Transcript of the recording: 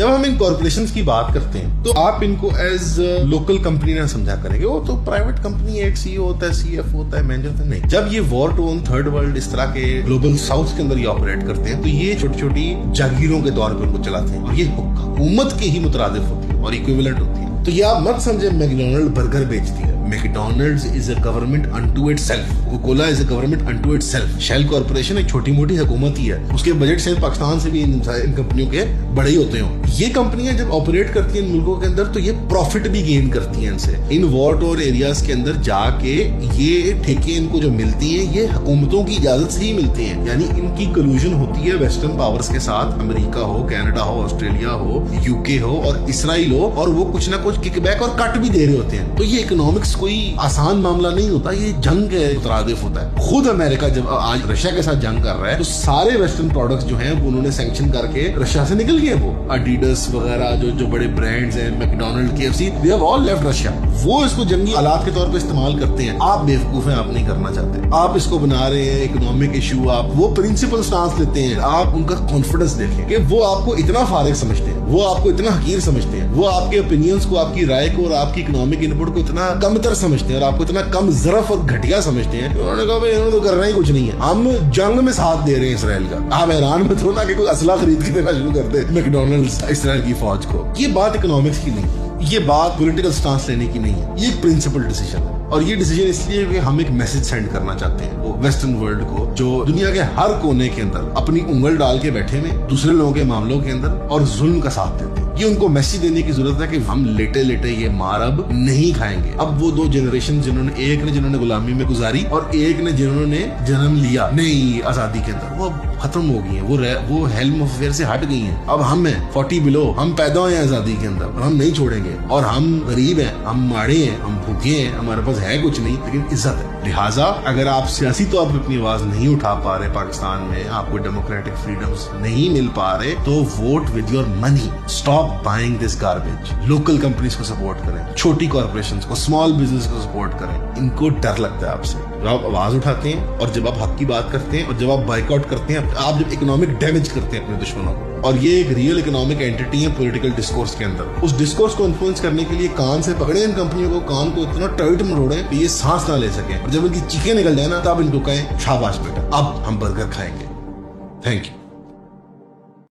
जब हम इन कॉर्पोरेशंस की बात करते हैं तो आप इनको एज लोकल कंपनी ना समझा करेंगे, वो तो प्राइवेट कंपनी है, एक सीईओ होता है, सीएफओ होता है, मैनेजर होता है। नहीं, जब ये war to own third world इस तरह के ग्लोबल साउथ के अंदर ये ऑपरेट करते हैं तो ये छोटी छोटी जागीरों के दौर पर उनको चलाते हैं और ये हुकूमत के ही मुतरादिफ होती है और इक्विवेलेंट होती है। तो ये आप मत समझे मैकडोनल्ड बर्गर बेचती है। McDonald's is a government unto itself, Coca-Cola is a government unto itself. Shell Corporation एक छोटी मोटी हुकूमत ही है, उसके बजट से पाकिस्तान से भी इन कंपनियों के बड़े ही होते हैं। ये कंपनियां जब ऑपरेट करती हैं इन मुल्कों के अंदर तो ये प्रॉफिट भी गेन करती हैं इनसे। इन वॉर टोर एरियाज के अंदर जाके ये ठेके इनको जो मिलती हैं ये हुकूमतों की इजाजत से ही मिलती हैं, यानी इनकी कलूजन होती है वेस्टर्न पावर्स के साथ, अमेरिका हो, कनाडा हो, ऑस्ट्रेलिया हो, यूके हो और इसराइल हो, और वो कुछ ना कुछ किकबैक और कट भी दे रहे होते हैं। तो ये इकोनॉमिक्स कोई आसान मामला नहीं होता, ये जंग के मुतरादिफ होता है। खुद अमेरिका जब आज रशिया के साथ जंग कर रहा है तो सारे वेस्टर्न प्रोडक्ट्स जो हैं वो उन्होंने सैंक्शन करके रशिया से निकल गए। वो एडिडास वगैरह जो बड़े ब्रांड्स हैं, McDonald, KFC, they have all left Russia. वो इसको जंगी हालात के तौर पे इस्तेमाल करते हैं। आप बेवकूफ हैं, आप नहीं करना चाहते, आप इसको बना रहे हैं इकोनॉमिक इशू, आप वो प्रिंसिपल स्टांस लेते हैं। आप उनका कॉन्फिडेंस देखें कि वो आपको इतना फारिग समझते हैं, वो आपको इतना हकीर समझते हैं, वो आपके ओपिनियंस को, आपकी राय को और आपकी इकोनॉमिक इनपुट को इतना कमतर समझते हैं और आपको इतना कम ज़रफ और घटिया समझते हैं। उन्होंने कहा भाई इन्होंने तो करना ही कुछ नहीं है, हम जंग में साथ दे रहे हैं इसराइल का। आप हैरान मत हो ना कि कोई असला खरीद के देना शुरू कर दे मैकडोनल्ड्स इसराइल की फौज को। ये बात इकोनॉमिक्स की नहीं, ये बात पॉलिटिकल स्टांस लेने की नहीं है, ये एक प्रिंसिपल डिसीजन है। और ये डिसीजन इसलिए कि हम एक मैसेज सेंड करना चाहते हैं वो वेस्टर्न वर्ल्ड को, जो दुनिया के हर कोने के अंदर अपनी उंगल डाल के बैठे में दूसरे लोगों के मामलों के अंदर और जुल्म का साथ देते हैं। ये उनको मैसेज देने की जरूरत है कि हम लेटे लेटे ये मार अब नहीं खाएंगे। अब वो दो जनरेशन जिन्होंने गुलामी में गुजारी और एक ने जिन्होंने जन्म लिया नई आजादी के अंदर, वो खत्म हो गई है, वो हेल्म ऑफ अफेयर से हट गई हैं। अब हम हैं 40 बिलो, हम पैदा हुए हैं आजादी के अंदर और हम नहीं छोड़ेंगे। और हम गरीब हैं, हम माड़े हैं, हम भूखे हैं, हमारे पास है कुछ नहीं लेकिन इज्जत है। लिहाजा अगर आप सियासी तौर पर अपनी आवाज नहीं उठा पा रहे पाकिस्तान में, आपको डेमोक्रेटिक फ्रीडम्स नहीं मिल पा रहे, तो vote with your money. Stop buying this garbage. Local companies को सपोर्ट करें, छोटी कॉर्पोरेशंस को, स्मॉल बिजनेस को सपोर्ट करें। इनको डर लगता है आपसे, जब आप आवाज उठाते हैं और जब आप हक की बात करते हैं और जब आप बाइकआउट करते हैं, आप जब इकोनॉमिक डैमेज करते हैं अपने दुश्मनों को। और ये एक रियल इकोनॉमिक एंटिटी है पॉलिटिकल डिस्कोर्स के अंदर। उस डिस्कोर्स को इन्फ्लुएंस करने के लिए कान से पकड़े इन कंपनियों को, कान को इतना टाइट मरोड़े कि ये सांस ना ले सके, और जब इनकी चीखें निकल जाए ना तब इनको कहें शाबाश बेटा अब हम बर्गर खाएंगे। Thank you.